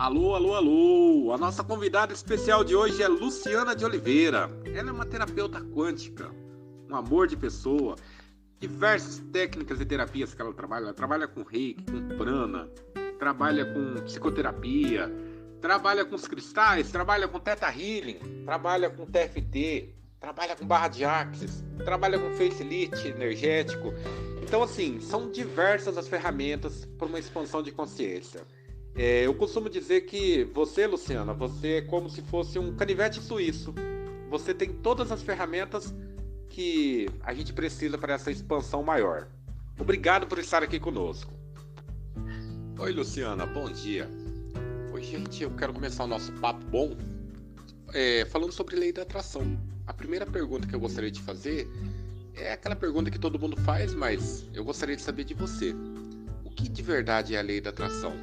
Alô, alô, alô! A nossa convidada especial de hoje é Luciana de Oliveira. Ela é uma terapeuta quântica, um amor de pessoa. Diversas técnicas e terapias que ela trabalha. Ela trabalha com reiki, com prana, trabalha com psicoterapia, trabalha com os cristais, trabalha com Theta Healing, trabalha com TFT, trabalha com barra de axis, trabalha com facelift energético. Então, assim, são diversas as ferramentas para uma expansão de consciência. Eu costumo dizer que você, Luciana, você é como se fosse um canivete suíço. Você tem todas as ferramentas que a gente precisa para essa expansão maior. Obrigado por estar aqui conosco. Oi, Luciana, bom dia. Hoje eu quero começar o nosso papo bom falando sobre lei da atração. A primeira pergunta que eu gostaria de fazer é aquela pergunta que todo mundo faz, mas eu gostaria de saber de você. O que de verdade é a lei da atração?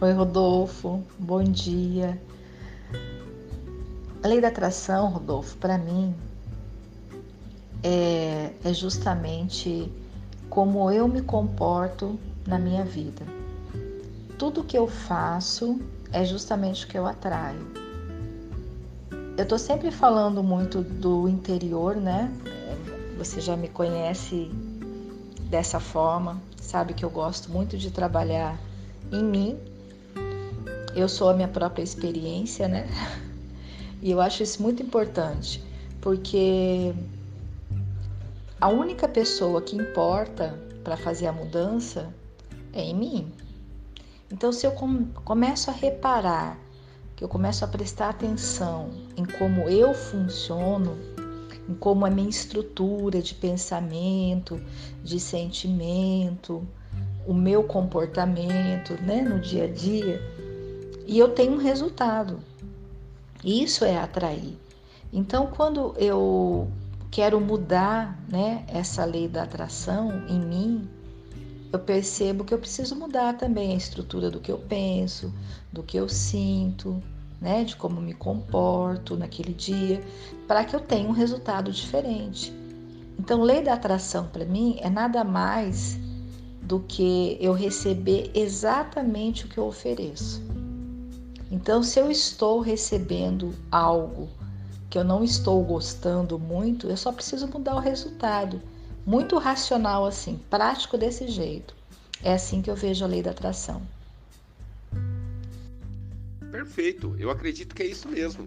Oi, Rodolfo, bom dia. A lei da atração, Rodolfo, para mim, é justamente como eu me comporto na minha vida. Tudo que eu faço é justamente o que eu atraio. Eu tô sempre falando muito do interior, né? Você já me conhece dessa forma, sabe que eu gosto muito de trabalhar em mim. Eu sou a minha própria experiência, né? E eu acho isso muito importante, porque a única pessoa que importa para fazer a mudança é em mim. Então, se eu começo a reparar, que eu começo a prestar atenção em como eu funciono, em como a minha estrutura de pensamento, de sentimento, o meu comportamento, né, no dia a dia, e eu tenho um resultado. Isso é atrair. Então, quando eu quero mudar, né, essa lei da atração em mim, eu percebo que eu preciso mudar também a estrutura do que eu penso, do que eu sinto, né, de como me comporto naquele dia, para que eu tenha um resultado diferente. Então, lei da atração para mim é nada mais do que eu receber exatamente o que eu ofereço. Então, se eu estou recebendo algo que eu não estou gostando muito, eu só preciso mudar o resultado. Muito racional assim, prático desse jeito. É assim que eu vejo a lei da atração. Perfeito, eu acredito que é isso mesmo.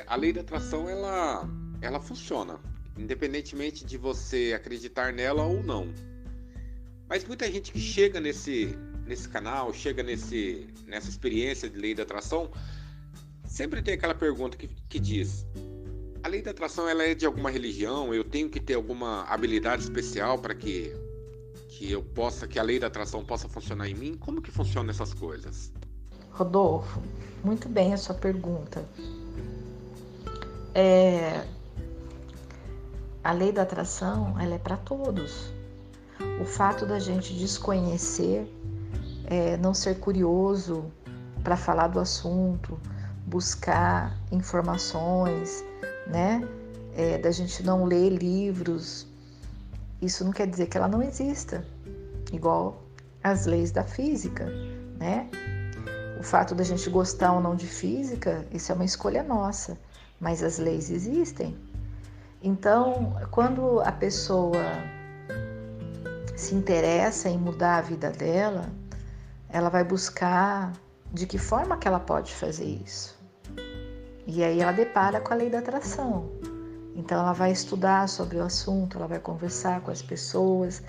A lei da atração, ela funciona, independentemente de você acreditar nela ou não. Mas muita gente que chega nesse canal, chega nessa experiência de lei da atração, sempre tem aquela pergunta que diz: a lei da atração, ela é de alguma religião? Eu tenho que ter alguma habilidade especial para que a lei da atração possa funcionar em mim? Como que funcionam essas coisas? Rodolfo, muito bem a sua pergunta. A lei da atração, ela é para todos. O fato da gente desconhecer, não ser curioso para falar do assunto, buscar informações, né? Da gente não ler livros, isso não quer dizer que ela não exista, igual as leis da física, né? O fato da gente gostar ou não de física, isso é uma escolha nossa, mas as leis existem. Então, quando a pessoa se interessa em mudar a vida dela, ela vai buscar de que forma que ela pode fazer isso. E aí ela depara com a lei da atração. Então ela vai estudar sobre o assunto, ela vai conversar com as pessoas,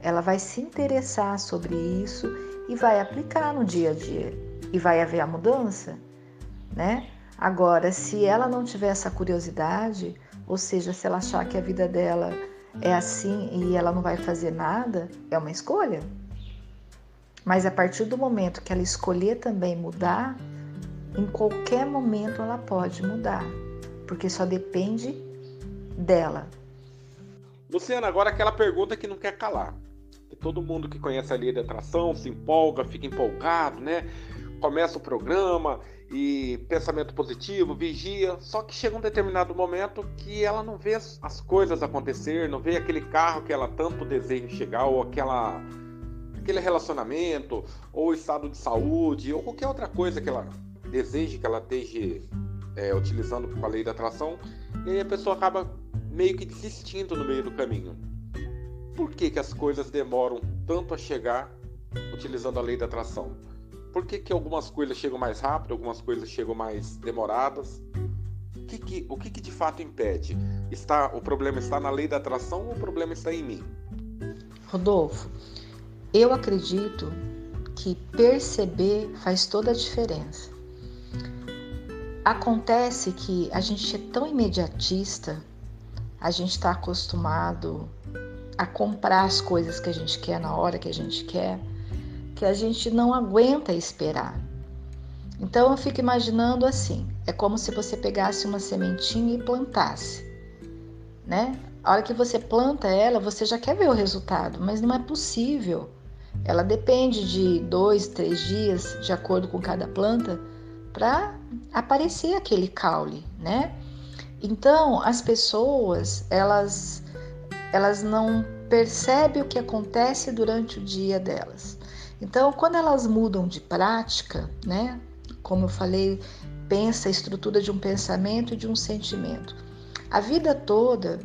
ela vai se interessar sobre isso e vai aplicar no dia a dia. E vai haver a mudança, né? Agora, se ela não tiver essa curiosidade, ou seja, se ela achar que a vida dela é assim e ela não vai fazer nada, é uma escolha. Mas a partir do momento que ela escolher também mudar, em qualquer momento ela pode mudar, porque só depende dela. Luciana, agora aquela pergunta que não quer calar. Que todo mundo que conhece a lei da atração se empolga, fica empolgado, né? Começa o programa e pensamento positivo, vigia, só que chega um determinado momento que ela não vê as coisas acontecer, não vê aquele carro que ela tanto deseja chegar ou aquele aquele relacionamento, ou estado de saúde, ou qualquer outra coisa que ela deseje, que ela esteja utilizando com a lei da atração, e aí a pessoa acaba meio que desistindo no meio do caminho. Por que as coisas demoram tanto a chegar utilizando a lei da atração? Por que algumas coisas chegam mais rápido, algumas coisas chegam mais demoradas? O que de fato impede? O problema está na lei da atração ou o problema está em mim? Rodolfo, eu acredito que perceber faz toda a diferença. Acontece que a gente é tão imediatista, a gente está acostumado a comprar as coisas que a gente quer na hora que a gente quer, que a gente não aguenta esperar. Então eu fico imaginando assim, é como se você pegasse uma sementinha e plantasse, né? A hora que você planta ela, você já quer ver o resultado, mas não é possível. Ela depende de 2, 3 dias, de acordo com cada planta, para aparecer aquele caule, né? Então, as pessoas, elas não percebem o que acontece durante o dia delas. Então, quando elas mudam de prática, né? Como eu falei, pensa a estrutura de um pensamento e de um sentimento. A vida toda,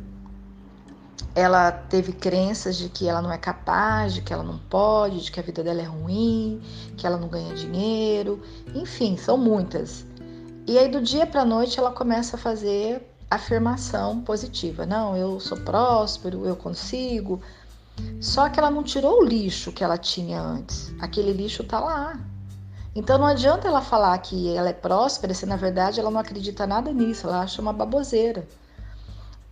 ela teve crenças de que ela não é capaz, de que ela não pode, de que a vida dela é ruim, que ela não ganha dinheiro, enfim, são muitas. E aí do dia para a noite ela começa a fazer afirmação positiva. Não, eu sou próspero, eu consigo. Só que ela não tirou o lixo que ela tinha antes. Aquele lixo tá lá. Então não adianta ela falar que ela é próspera se na verdade ela não acredita nada nisso, ela acha uma baboseira.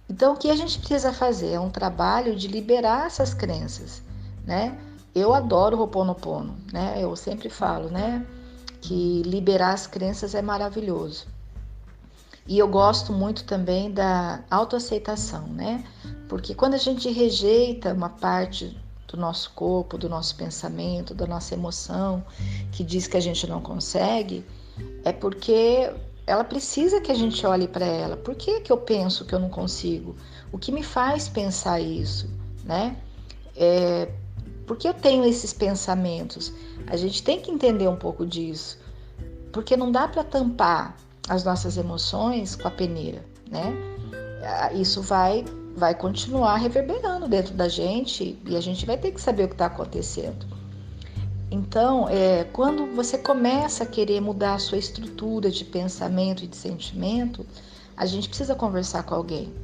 Então, o que a gente precisa fazer é um trabalho de liberar essas crenças, né? Eu adoro o Ho'oponopono, né? Eu sempre falo, né? Que liberar as crenças é maravilhoso. E eu gosto muito também da autoaceitação, né? Porque quando a gente rejeita uma parte do nosso corpo, do nosso pensamento, da nossa emoção, que diz que a gente não consegue, é porque ela precisa que a gente olhe para ela. Por que eu penso que eu não consigo? O que me faz pensar isso, né? Por que eu tenho esses pensamentos? A gente tem que entender um pouco disso, porque não dá para tampar as nossas emoções com a peneira, né? Isso vai continuar reverberando dentro da gente e a gente vai ter que saber o que está acontecendo. Então, quando você começa a querer mudar a sua estrutura de pensamento e de sentimento, a gente precisa conversar com alguém.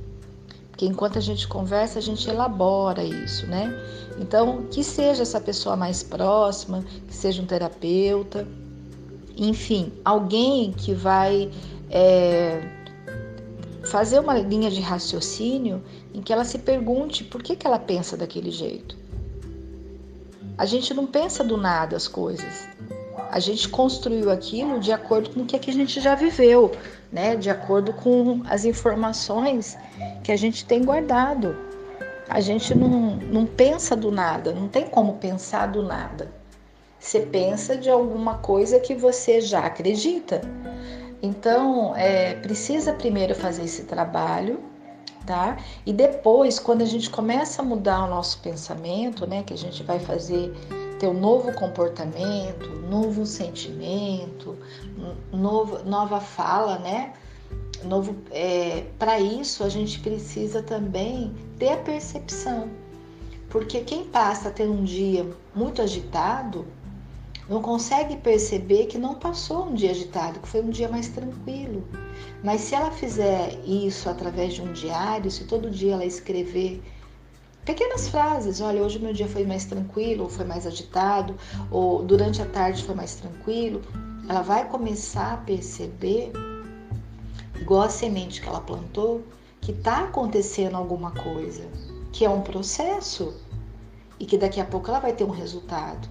Porque enquanto a gente conversa, a gente elabora isso, né? Então, que seja essa pessoa mais próxima, que seja um terapeuta, enfim, alguém que vai fazer uma linha de raciocínio em que ela se pergunte por que ela pensa daquele jeito. A gente não pensa do nada as coisas. A gente construiu aquilo de acordo com o que a gente já viveu, né? De acordo com as informações que a gente tem guardado. A gente não pensa do nada, não tem como pensar do nada. Você pensa de alguma coisa que você já acredita. Então, precisa primeiro fazer esse trabalho, tá? E depois, quando a gente começa a mudar o nosso pensamento, né, que a gente vai ter um novo comportamento, novo sentimento, nova fala, né? Para isso, a gente precisa também ter a percepção, porque quem passa a ter um dia muito agitado não consegue perceber que não passou um dia agitado, que foi um dia mais tranquilo. Mas se ela fizer isso através de um diário, se todo dia ela escrever pequenas frases, olha, hoje meu dia foi mais tranquilo, ou foi mais agitado, ou durante a tarde foi mais tranquilo, ela vai começar a perceber, igual a semente que ela plantou, que está acontecendo alguma coisa, que é um processo e que daqui a pouco ela vai ter um resultado.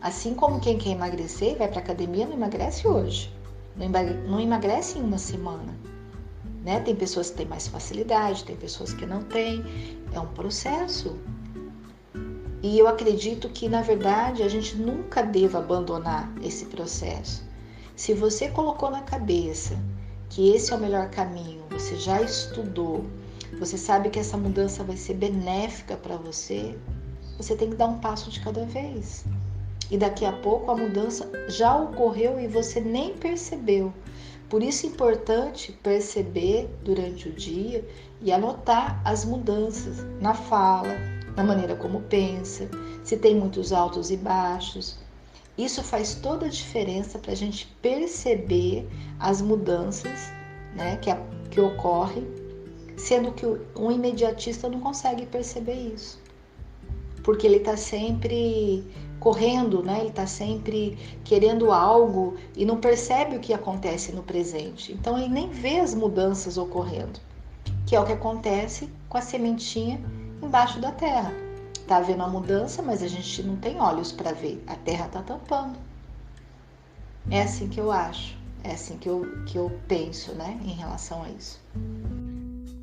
Assim como quem quer emagrecer e vai para a academia, não emagrece hoje, não emagrece em uma semana, né? Tem pessoas que têm mais facilidade, tem pessoas que não têm, é um processo. E eu acredito que, na verdade, a gente nunca deva abandonar esse processo. Se você colocou na cabeça que esse é o melhor caminho, você já estudou, você sabe que essa mudança vai ser benéfica para você, Você tem que dar um passo de cada vez. E daqui a pouco a mudança já ocorreu e você nem percebeu. Por isso é importante perceber durante o dia e anotar as mudanças na fala, na maneira como pensa, se tem muitos altos e baixos. Isso faz toda a diferença para a gente perceber as mudanças, né, que ocorrem, sendo que um imediatista não consegue perceber isso. Porque ele está sempre correndo, né? Ele está sempre querendo algo e não percebe o que acontece no presente. Então ele nem vê as mudanças ocorrendo, que é o que acontece com a sementinha embaixo da terra. Está havendo a mudança, mas a gente não tem olhos para ver. A terra está tampando. É assim que eu acho, é assim que eu penso, né, em relação a isso.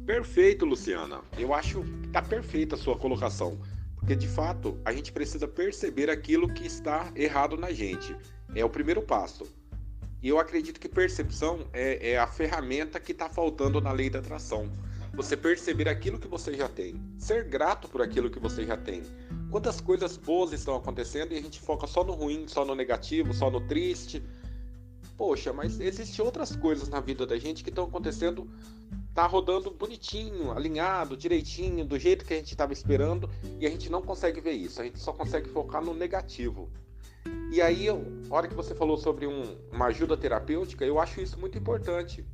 Perfeito, Luciana. Eu acho que está perfeita a sua colocação. Porque, de fato, a gente precisa perceber aquilo que está errado na gente. É o primeiro passo. E eu acredito que percepção é a ferramenta que está faltando na lei da atração. Você perceber aquilo que você já tem. Ser grato por aquilo que você já tem. Quantas coisas boas estão acontecendo e a gente foca só no ruim, só no negativo, só no triste. Poxa, mas existem outras coisas na vida da gente que estão acontecendo, tá rodando bonitinho, alinhado, direitinho, do jeito que a gente estava esperando, e a gente não consegue ver isso, a gente só consegue focar no negativo. E aí, a hora que você falou sobre uma ajuda terapêutica, eu acho isso muito importante.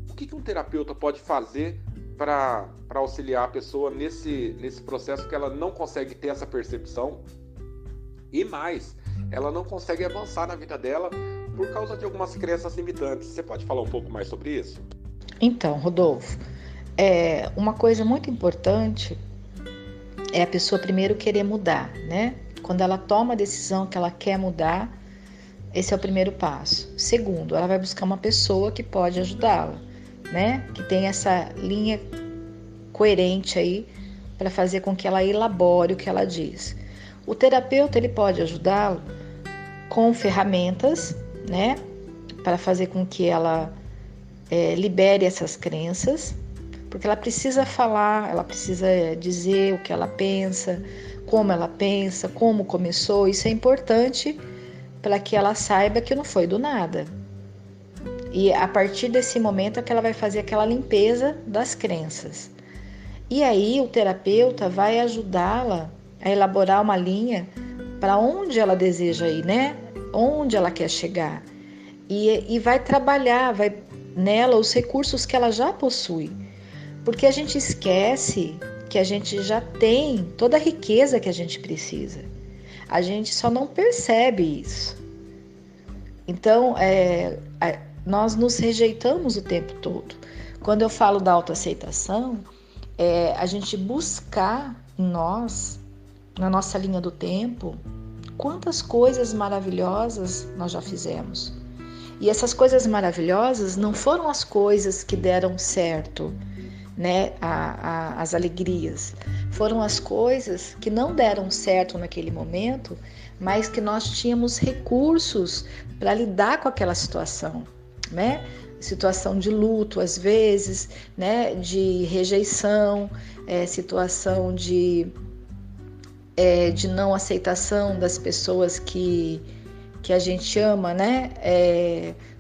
O que um terapeuta pode fazer para auxiliar a pessoa nesse processo que ela não consegue ter essa percepção? E mais, ela não consegue avançar na vida dela por causa de algumas crenças limitantes. Você pode falar um pouco mais sobre isso? Então, Rodolfo, uma coisa muito importante é a pessoa primeiro querer mudar, né? Quando ela toma a decisão que ela quer mudar, esse é o primeiro passo. Segundo, ela vai buscar uma pessoa que pode ajudá-la, né? Que tem essa linha coerente aí para fazer com que ela elabore o que ela diz. O terapeuta, ele pode ajudá-la com ferramentas, né? Para fazer com que ela libere essas crenças, porque ela precisa falar, ela precisa dizer o que ela pensa, como começou. Isso é importante para que ela saiba que não foi do nada. E a partir desse momento é que ela vai fazer aquela limpeza das crenças. E aí o terapeuta vai ajudá-la a elaborar uma linha para onde ela deseja ir, né? Onde ela quer chegar. E vai trabalhar, vai nela os recursos que ela já possui. Porque a gente esquece que a gente já tem toda a riqueza que a gente precisa. A gente só não percebe isso. Então, nós nos rejeitamos o tempo todo. Quando eu falo da autoaceitação, a gente buscar em nós, na nossa linha do tempo, quantas coisas maravilhosas nós já fizemos. E essas coisas maravilhosas não foram as coisas que deram certo, né? As alegrias. Foram as coisas que não deram certo naquele momento, mas que nós tínhamos recursos para lidar com aquela situação, né? Situação de luto, às vezes, né? De rejeição, situação de não aceitação das pessoas que a gente ama, né?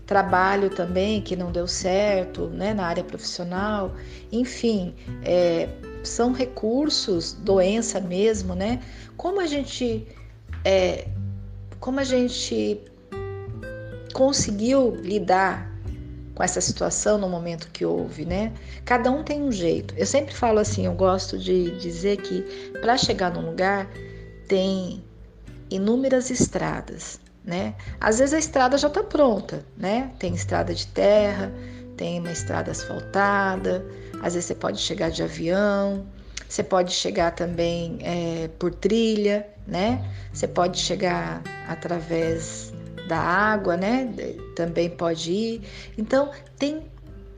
Trabalho também que não deu certo, né? Na área profissional, enfim, são recursos, doença mesmo, né? Como a gente conseguiu lidar com essa situação no momento que houve, né? Cada um tem um jeito. Eu sempre falo assim, eu gosto de dizer que para chegar num lugar tem inúmeras estradas, né? Às vezes a estrada já está pronta, né? Tem estrada de terra, tem uma estrada asfaltada, às vezes você pode chegar de avião, você pode chegar também por trilha, né? Você pode chegar através da água, né? Também pode ir. Então, tem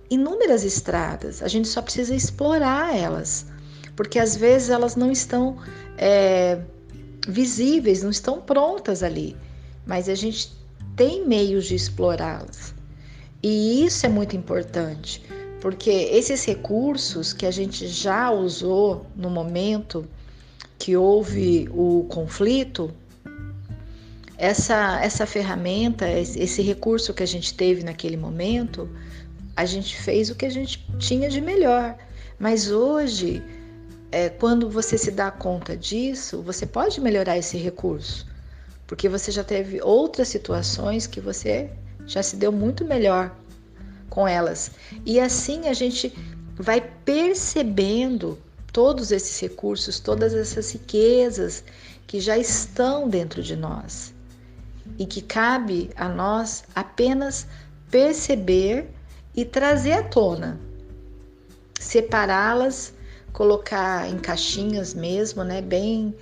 inúmeras estradas, a gente só precisa explorar elas, porque às vezes elas não estão visíveis, não estão prontas ali, mas a gente tem meios de explorá-las. E isso é muito importante, porque esses recursos que a gente já usou no momento que houve o conflito, essa ferramenta, esse recurso que a gente teve naquele momento, a gente fez o que a gente tinha de melhor. Mas hoje, quando você se dá conta disso, você pode melhorar esse recurso, porque você já teve outras situações que você já se deu muito melhor com elas. E assim a gente vai percebendo todos esses recursos, todas essas riquezas que já estão dentro de nós e que cabe a nós apenas perceber e trazer à tona, separá-las, colocar em caixinhas mesmo, né, bem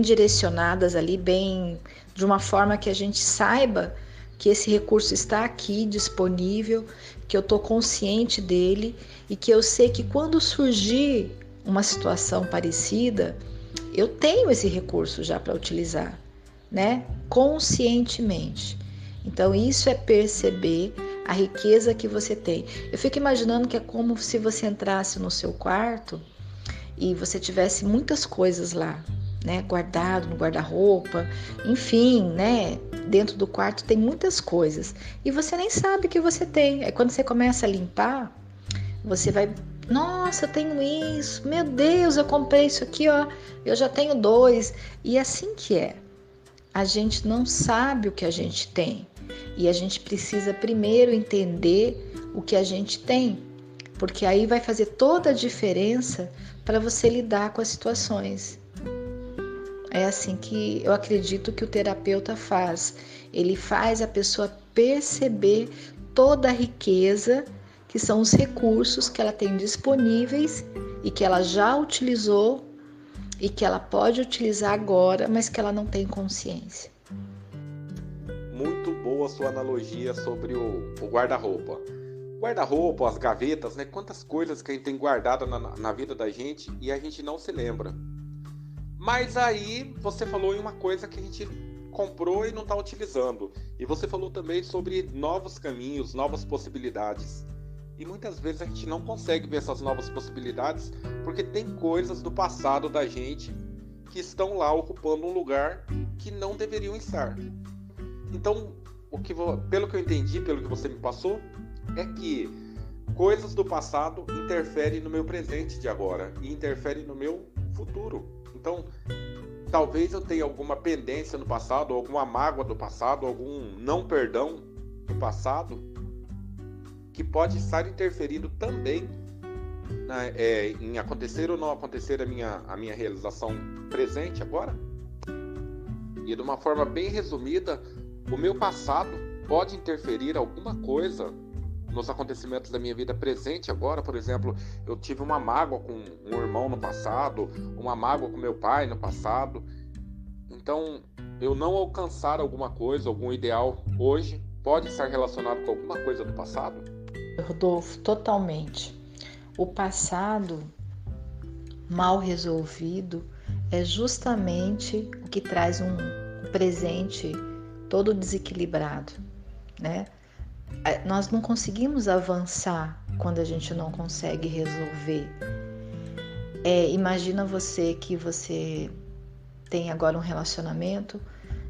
direcionadas ali, bem de uma forma que a gente saiba que esse recurso está aqui disponível, que eu estou consciente dele e que eu sei que quando surgir uma situação parecida, eu tenho esse recurso já para utilizar, né? Conscientemente. Então, isso é perceber a riqueza que você tem. Eu fico imaginando que é como se você entrasse no seu quarto e você tivesse muitas coisas lá, né? Guardado no guarda-roupa, enfim, né? Dentro do quarto tem muitas coisas e você nem sabe que você tem. Aí quando você começa a limpar, você vai, nossa, eu tenho isso, meu Deus, eu comprei isso aqui, ó, eu já tenho 2. E assim que é. A gente não sabe o que a gente tem e a gente precisa primeiro entender o que a gente tem, porque aí vai fazer toda a diferença para você lidar com as situações. É assim que eu acredito que o terapeuta faz. Ele faz a pessoa perceber toda a riqueza que são os recursos que ela tem disponíveis e que ela já utilizou e que ela pode utilizar agora, mas que ela não tem consciência. Muito boa a sua analogia sobre o guarda-roupa. Guarda-roupa, as gavetas, né? Quantas coisas que a gente tem guardado na vida da gente e a gente não se lembra. Mas aí você falou em uma coisa que a gente comprou e não está utilizando. E você falou também sobre novos caminhos, novas possibilidades. E muitas vezes a gente não consegue ver essas novas possibilidades porque tem coisas do passado da gente que estão lá ocupando um lugar que não deveriam estar. Então, pelo que eu entendi, pelo que você me passou, é que coisas do passado interferem no meu presente de agora e interferem no meu futuro. Então, talvez eu tenha alguma pendência no passado, alguma mágoa do passado, algum não perdão do passado, que pode estar interferindo também em acontecer ou não acontecer a minha realização presente agora. E de uma forma bem resumida, o meu passado pode interferir alguma coisa nos acontecimentos da minha vida presente agora. Por exemplo, eu tive uma mágoa com um irmão no passado, uma mágoa com meu pai no passado. Então, eu não alcançar alguma coisa, algum ideal hoje, pode estar relacionado com alguma coisa do passado? Rodolfo, totalmente. O passado mal resolvido é justamente o que traz um presente todo desequilibrado, né? Nós não conseguimos avançar quando a gente não consegue resolver. Imagina que você tem agora um relacionamento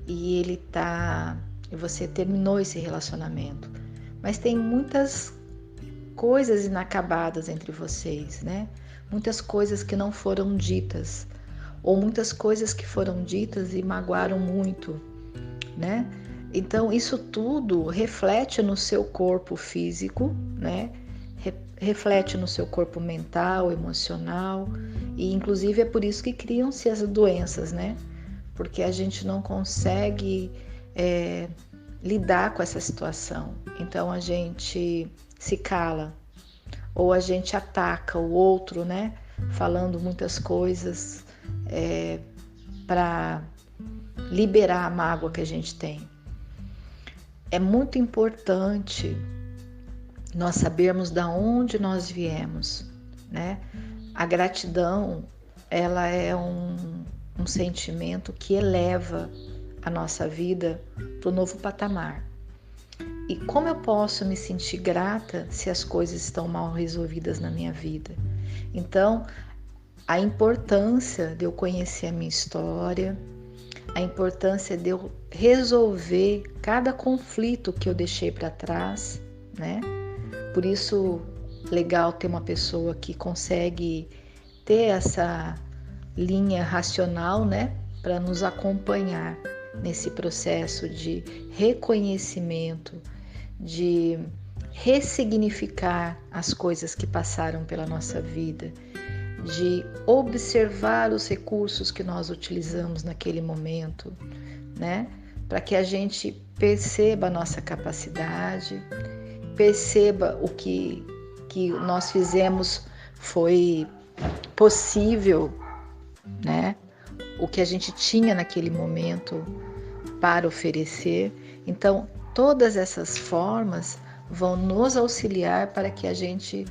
e você terminou esse relacionamento, mas tem muitas coisas inacabadas entre vocês, né? Muitas coisas que não foram ditas, ou muitas coisas que foram ditas e magoaram muito, né? Então, isso tudo reflete no seu corpo físico, né? Reflete no seu corpo mental, emocional, e inclusive é por isso que criam-se as doenças, né? Porque a gente não consegue lidar com essa situação. Então, a gente se cala, ou a gente ataca o outro, né? Falando muitas coisas para liberar a mágoa que a gente tem. É muito importante nós sabermos de onde nós viemos, né? A gratidão, ela é um sentimento que eleva a nossa vida para o novo patamar. E como eu posso me sentir grata se as coisas estão mal resolvidas na minha vida? Então, a importância de eu conhecer a minha história, a importância de eu resolver cada conflito que eu deixei para trás, né? Por isso, legal ter uma pessoa que consegue ter essa linha racional, né? Para nos acompanhar nesse processo de reconhecimento, de ressignificar as coisas que passaram pela nossa vida, de observar os recursos que nós utilizamos naquele momento, né? Para que a gente perceba a nossa capacidade, perceba o que nós fizemos foi possível, né? O que a gente tinha naquele momento para oferecer. Então, todas essas formas vão nos auxiliar para que a gente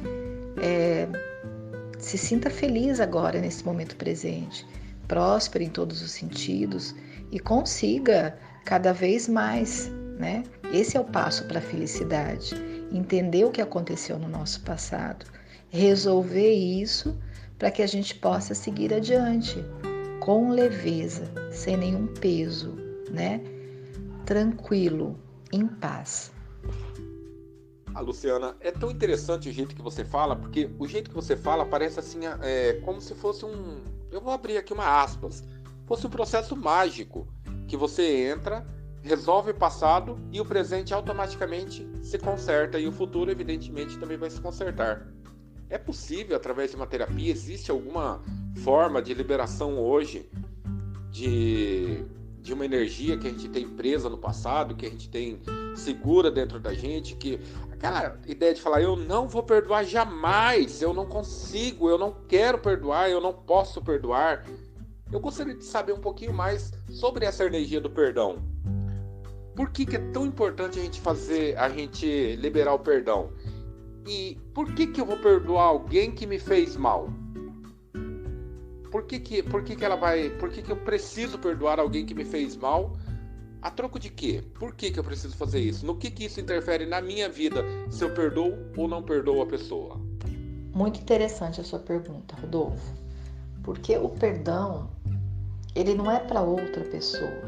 se sinta feliz agora nesse momento presente, próspero em todos os sentidos e consiga cada vez mais, né? Esse é o passo para a felicidade. Entender o que aconteceu no nosso passado, resolver isso para que a gente possa seguir adiante com leveza, sem nenhum peso, né? Tranquilo, em paz. Luciana, é tão interessante o jeito que você fala, porque o jeito que você fala parece assim, como se fosse eu vou abrir aqui uma aspas, fosse um processo mágico, que você entra, resolve o passado e o presente automaticamente se conserta e o futuro, evidentemente, também vai se consertar. É possível, através de uma terapia, existe alguma forma de liberação hoje de uma energia que a gente tem presa no passado, que a gente tem segura dentro da gente, que aquela ideia de falar, eu não vou perdoar jamais, eu não consigo, eu não quero perdoar, eu não posso perdoar. Eu gostaria de saber um pouquinho mais sobre essa energia do perdão. Por que é tão importante a gente liberar o perdão? E por que eu vou perdoar alguém que me fez mal? Por que eu preciso perdoar alguém que me fez mal? A troco de quê? Por que eu preciso fazer isso? No que isso interfere na minha vida, se eu perdoo ou não perdoo a pessoa? Muito interessante a sua pergunta, Rodolfo. Porque o perdão, ele não é para outra pessoa.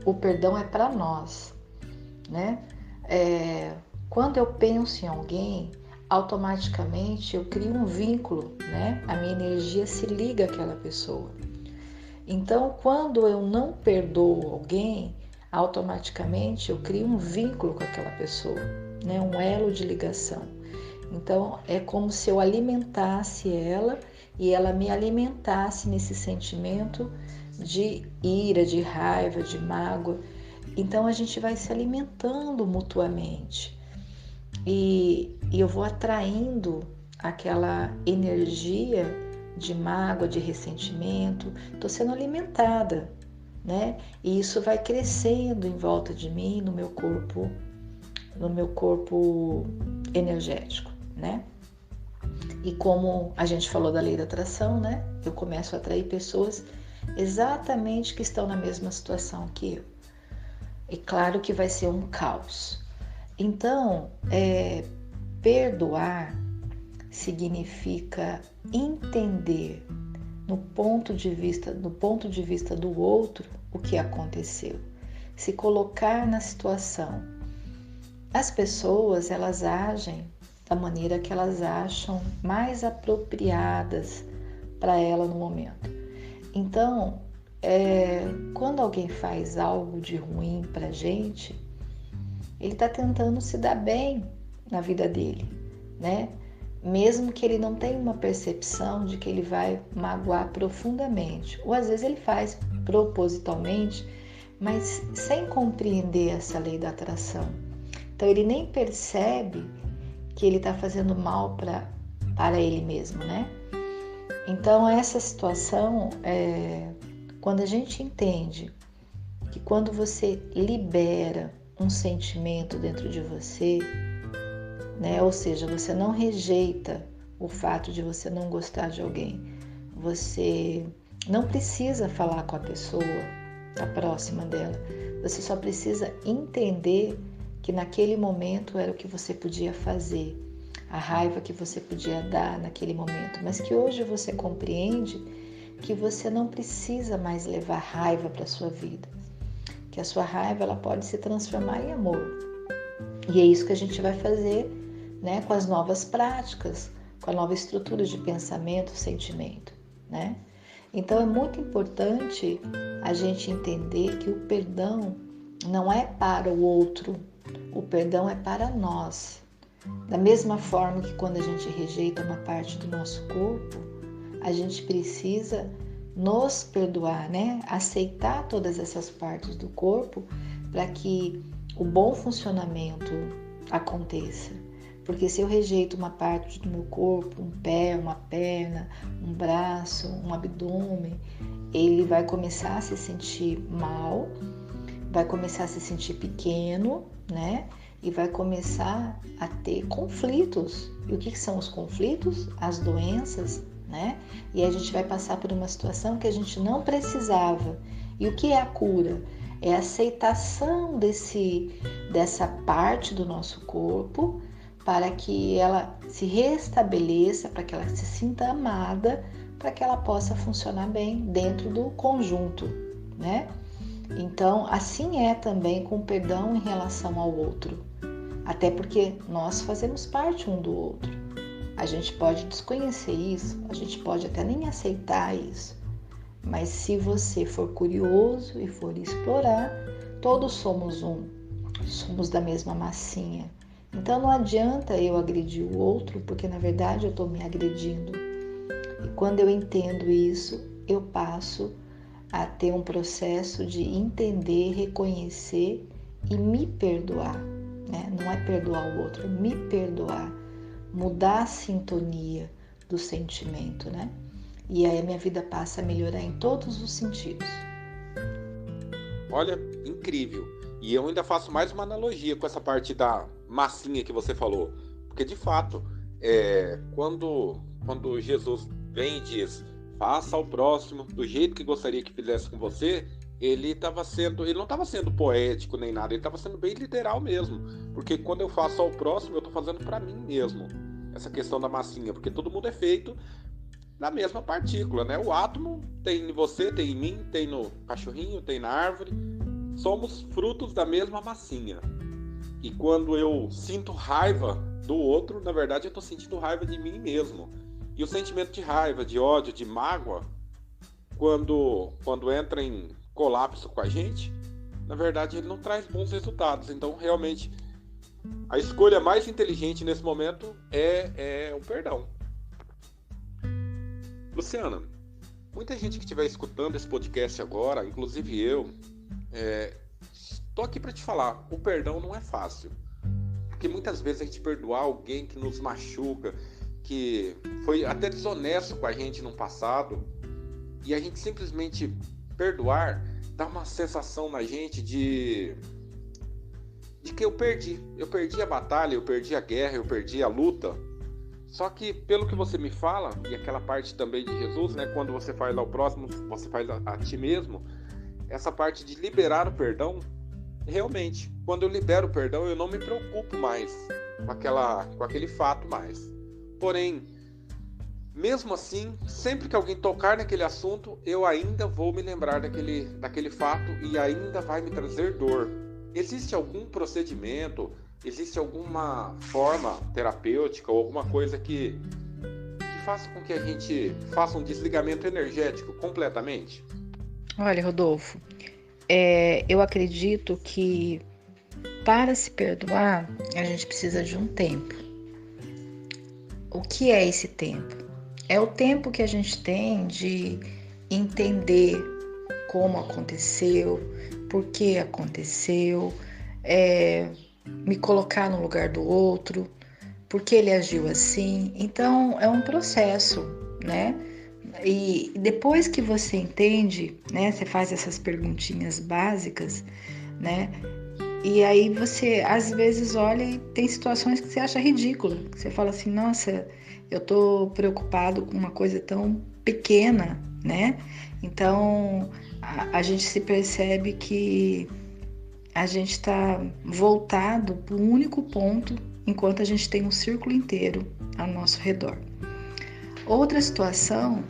O perdão é para nós, né? Quando eu penso em alguém, automaticamente eu crio um vínculo, né? A minha energia se liga àquela pessoa. Então, quando eu não perdoo alguém, automaticamente eu crio um vínculo com aquela pessoa, né? Um elo de ligação. Então, é como se eu alimentasse ela e ela me alimentasse nesse sentimento de ira, de raiva, de mágoa. Então, a gente vai se alimentando mutuamente. E eu vou atraindo aquela energia de mágoa, de ressentimento, estou sendo alimentada, né? E isso vai crescendo em volta de mim, no meu corpo energético, né? E como a gente falou da lei da atração, né? Eu começo a atrair pessoas exatamente que estão na mesma situação que eu. E claro que vai ser um caos. Então, perdoar significa entender do ponto de vista do outro o que aconteceu, se colocar na situação. As pessoas, elas agem da maneira que elas acham mais apropriadas para ela no momento. Então, quando alguém faz algo de ruim para a gente, ele está tentando se dar bem na vida dele, né? Mesmo que ele não tenha uma percepção de que ele vai magoar profundamente. Ou às vezes ele faz propositalmente, mas sem compreender essa lei da atração. Então ele nem percebe que ele está fazendo mal para ele mesmo, né? Então essa situação, quando a gente entende que quando você libera um sentimento dentro de você, né? Ou seja, você não rejeita o fato de você não gostar de alguém. Você não precisa falar com a pessoa, tá próxima dela. Você só precisa entender que naquele momento era o que você podia fazer. a raiva que você podia dar naquele momento, mas que hoje você compreende que você não precisa mais levar raiva para a sua vida, que a sua raiva ela pode se transformar em amor. E é isso que a gente vai fazer, né, com as novas práticas, com a nova estrutura de pensamento, sentimento, né? Então é muito importante a gente entender que o perdão não é para o outro, o perdão é para nós. Da mesma forma que quando a gente rejeita uma parte do nosso corpo, a gente precisa nos perdoar, né? Aceitar todas essas partes do corpo para que o bom funcionamento aconteça. Porque se eu rejeito uma parte do meu corpo, um pé, uma perna, um braço, um abdômen, ele vai começar a se sentir mal, vai começar a se sentir pequeno, né? E vai começar a ter conflitos. E o que são os conflitos? As doenças, né? E a gente vai passar por uma situação que a gente não precisava. E o que é a cura? É a aceitação dessa parte do nosso corpo para que ela se restabeleça, para que ela se sinta amada, para que ela possa funcionar bem dentro do conjunto, né? Então, assim é também com o perdão em relação ao outro. Até porque nós fazemos parte um do outro. A gente pode desconhecer isso, a gente pode até nem aceitar isso. Mas se você for curioso e for explorar, todos somos um, somos da mesma massinha. Então não adianta eu agredir o outro, porque na verdade eu estou me agredindo. E quando eu entendo isso, eu passo a ter um processo de entender, reconhecer e me perdoar, né? Não é perdoar o outro, é me perdoar, mudar a sintonia do sentimento, né? E aí a minha vida passa a melhorar em todos os sentidos. Olha, incrível. E eu ainda faço mais uma analogia com essa parte da massinha que você falou. Porque, de fato, quando Jesus vem e diz, faça ao próximo do jeito que gostaria que fizesse com você, ele não estava sendo poético nem nada, ele estava sendo bem literal mesmo. Porque quando eu faço ao próximo, eu estou fazendo para mim mesmo. Essa questão da massinha, porque todo mundo é feito da mesma partícula, né? O átomo tem em você, tem em mim, tem no cachorrinho, tem na árvore. Somos frutos da mesma massinha. E quando eu sinto raiva do outro, na verdade eu estou sentindo raiva de mim mesmo. E o sentimento de raiva, de ódio, de mágoa, quando entra em colapso com a gente, na verdade ele não traz bons resultados. Então realmente a escolha mais inteligente nesse momento é o perdão. Luciana, muita gente que estiver escutando esse podcast agora, inclusive eu, estou aqui para te falar, o perdão não é fácil. Porque muitas vezes a gente perdoar alguém que nos machuca, que foi até desonesto com a gente no passado, e a gente simplesmente perdoar, dá uma sensação na gente de que eu perdi a batalha, eu perdi a guerra, eu perdi a luta. Só que, pelo que você me fala, e aquela parte também de Jesus, né, quando você faz ao próximo, você faz a ti mesmo, essa parte de liberar o perdão, realmente, quando eu libero o perdão, eu não me preocupo mais com aquele fato mais. Porém, mesmo assim, sempre que alguém tocar naquele assunto, eu ainda vou me lembrar daquele fato e ainda vai me trazer dor. Existe algum procedimento, existe alguma forma terapêutica ou alguma coisa que faça com que a gente faça um desligamento energético completamente? Olha, Rodolfo, eu acredito que para se perdoar, a gente precisa de um tempo. O que é esse tempo? É o tempo que a gente tem de entender como aconteceu, por que aconteceu, me colocar no lugar do outro, por que ele agiu assim. Então, é um processo, né? E depois que você entende, né, você faz essas perguntinhas básicas, né? E aí você, às vezes, olha e tem situações que você acha ridícula. Você fala assim, nossa, eu tô preocupado com uma coisa tão pequena, né? Então, a gente se percebe que a gente está voltado para um único ponto enquanto a gente tem um círculo inteiro ao nosso redor. Outra situação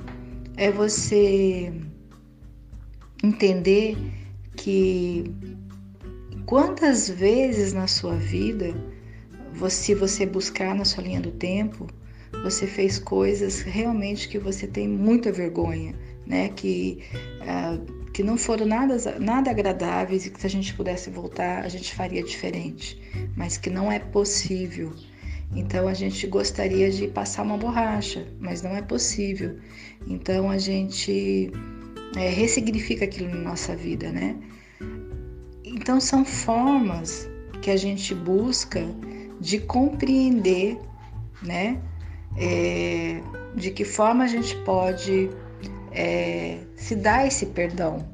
é você entender que quantas vezes na sua vida, se você buscar na sua linha do tempo, você fez coisas realmente que você tem muita vergonha, né? Que não foram nada agradáveis e que se a gente pudesse voltar, a gente faria diferente, mas que não é possível. Então a gente gostaria de passar uma borracha, mas não é possível. Então a gente ressignifica aquilo na nossa vida, né? Então são formas que a gente busca de compreender, né? De que forma a gente pode se dar esse perdão.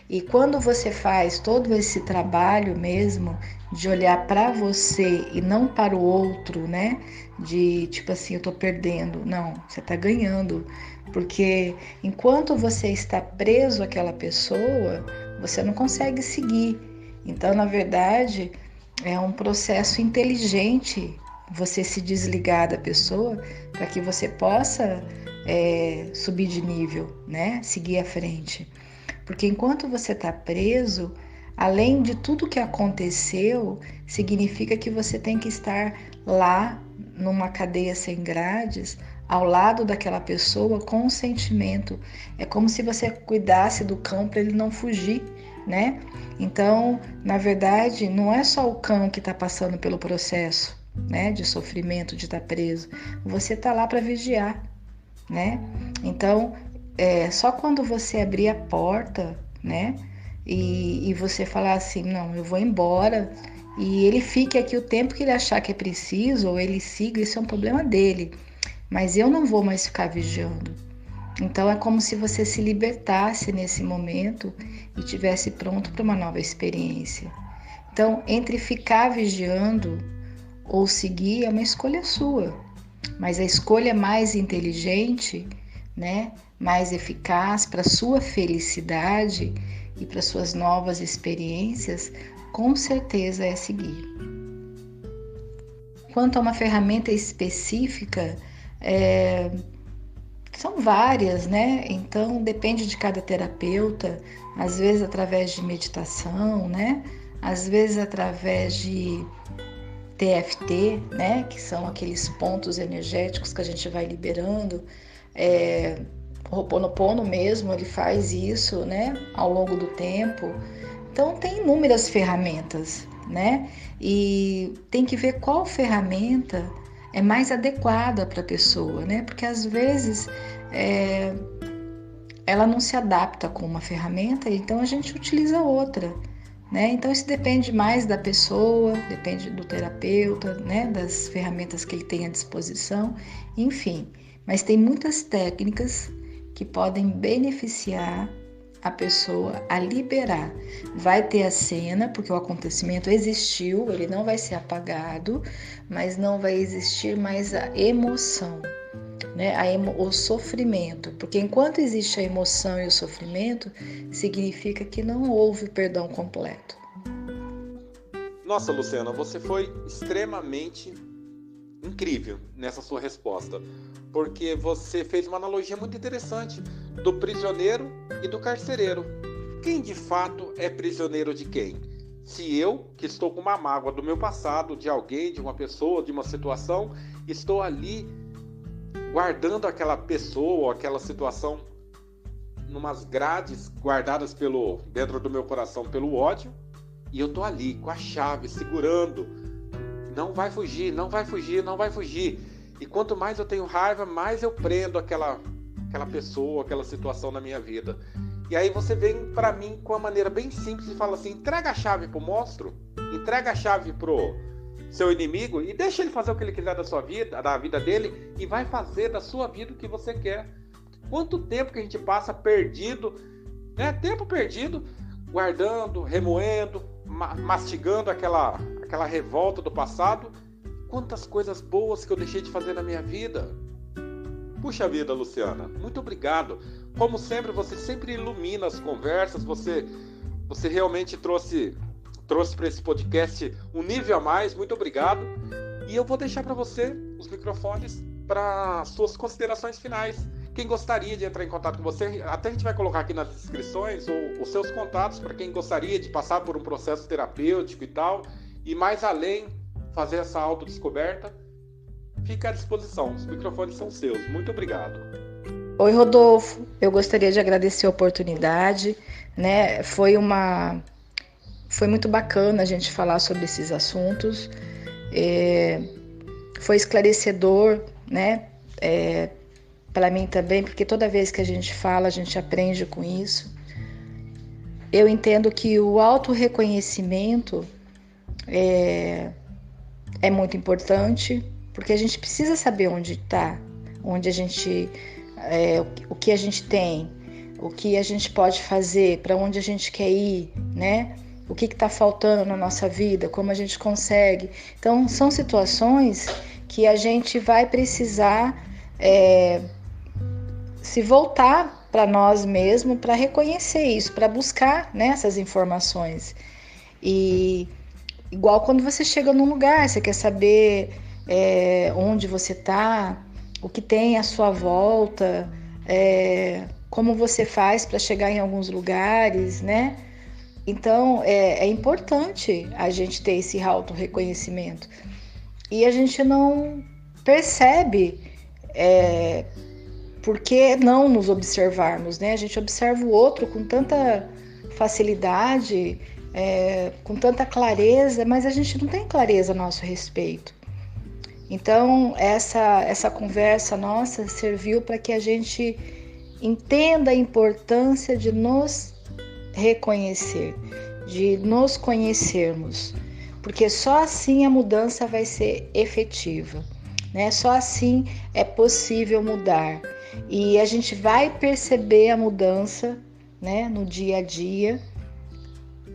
E quando você faz todo esse trabalho mesmo de olhar para você e não para o outro, né? De tipo assim, eu tô perdendo. Não, você tá ganhando. Porque enquanto você está preso àquela pessoa, você não consegue seguir. Então, na verdade, é um processo inteligente você se desligar da pessoa para que você possa subir de nível, né? Seguir à frente. Porque enquanto você está preso, além de tudo que aconteceu, significa que você tem que estar lá numa cadeia sem grades, ao lado daquela pessoa com um sentimento. É como se você cuidasse do cão para ele não fugir, né? Então, na verdade, não é só o cão que está passando pelo processo, né, de sofrimento, de estar preso. Você está lá para vigiar, né? Então, só quando você abrir a porta, né, e você falar assim, não, eu vou embora, e ele fique aqui o tempo que ele achar que é preciso, ou ele siga, isso é um problema dele, mas eu não vou mais ficar vigiando. Então é como se você se libertasse nesse momento e estivesse pronto para uma nova experiência. Então, entre ficar vigiando ou seguir é uma escolha sua, mas a escolha mais inteligente, né, mais eficaz para a sua felicidade e para suas novas experiências, com certeza é seguir. Quanto a uma ferramenta específica, são várias, né? Então depende de cada terapeuta, às vezes através de meditação, né? Às vezes através de TFT, né? Que são aqueles pontos energéticos que a gente vai liberando. O Ho'oponopono mesmo, ele faz isso, né? Ao longo do tempo. Então tem inúmeras ferramentas, né? E tem que ver qual ferramenta é mais adequada para a pessoa, né? Porque às vezes ela não se adapta com uma ferramenta, então a gente utiliza outra, né? Então isso depende mais da pessoa, depende do terapeuta, né? Das ferramentas que ele tem à disposição, enfim. Mas tem muitas técnicas que podem beneficiar a pessoa a liberar. Vai ter a cena, porque o acontecimento existiu, ele não vai ser apagado, mas não vai existir mais a emoção, né? O sofrimento, porque enquanto existe a emoção e o sofrimento, significa que não houve o perdão completo. Nossa, Luciana, você foi extremamente incrível nessa sua resposta, porque você fez uma analogia muito interessante do prisioneiro e do carcereiro. Quem de fato é prisioneiro de quem? Se eu, que estou com uma mágoa do meu passado, de alguém, de uma pessoa, de uma situação, estou ali guardando aquela pessoa ou aquela situação numas grades guardadas dentro do meu coração pelo ódio, e eu estou ali com a chave segurando, não vai fugir, não vai fugir, não vai fugir. E quanto mais eu tenho raiva, mais eu prendo aquela pessoa, aquela situação na minha vida. E aí você vem para mim com uma maneira bem simples e fala assim, entrega a chave pro monstro, entrega a chave pro seu inimigo e deixa ele fazer o que ele quiser da sua vida, da vida dele, e vai fazer da sua vida o que você quer. Quanto tempo que a gente passa perdido, né? Tempo perdido, guardando, remoendo, mastigando aquela revolta do passado. Quantas coisas boas que eu deixei de fazer na minha vida. Puxa vida, Luciana, muito obrigado. Como sempre, você sempre ilumina as conversas, você realmente trouxe para esse podcast um nível a mais. Muito obrigado. E eu vou deixar para você os microfones para suas considerações finais. Quem gostaria de entrar em contato com você, até a gente vai colocar aqui nas descrições os seus contatos para quem gostaria de passar por um processo terapêutico e tal, e mais além, fazer essa autodescoberta, fica à disposição. Os microfones são seus. Muito obrigado. Oi, Rodolfo. Eu gostaria de agradecer a oportunidade, né? Foi muito bacana a gente falar sobre esses assuntos. Foi esclarecedor, né? Para mim também, porque toda vez que a gente fala, a gente aprende com isso. Eu entendo que o autorreconhecimento é muito importante, porque a gente precisa saber onde está, onde a gente, o que a gente tem, o que a gente pode fazer, para onde a gente quer ir, né? O que está faltando na nossa vida, como a gente consegue. Então, são situações que a gente vai precisar se voltar para nós mesmos para reconhecer isso, para buscar, né, essas informações. E igual quando você chega num lugar, você quer saber onde você está, o que tem à sua volta, como você faz para chegar em alguns lugares, né? Então, é importante a gente ter esse autorreconhecimento. E a gente não percebe por que não nos observarmos, né? A gente observa o outro com tanta facilidade, com tanta clareza, mas a gente não tem clareza a nosso respeito. Então, essa conversa nossa serviu para que a gente entenda a importância de nos reconhecer, de nos conhecermos, porque só assim a mudança vai ser efetiva, né? Só assim é possível mudar e a gente vai perceber a mudança, né, no dia a dia,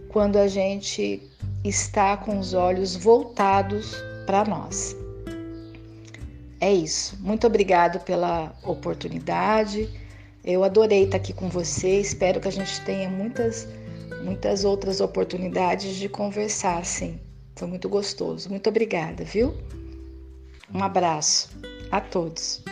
quando a gente está com os olhos voltados para nós. É isso. Muito obrigado pela oportunidade. Eu adorei estar aqui com você. Espero que a gente tenha muitas outras oportunidades de conversar, sim. Foi muito gostoso. Muito obrigada, viu? Um abraço a todos.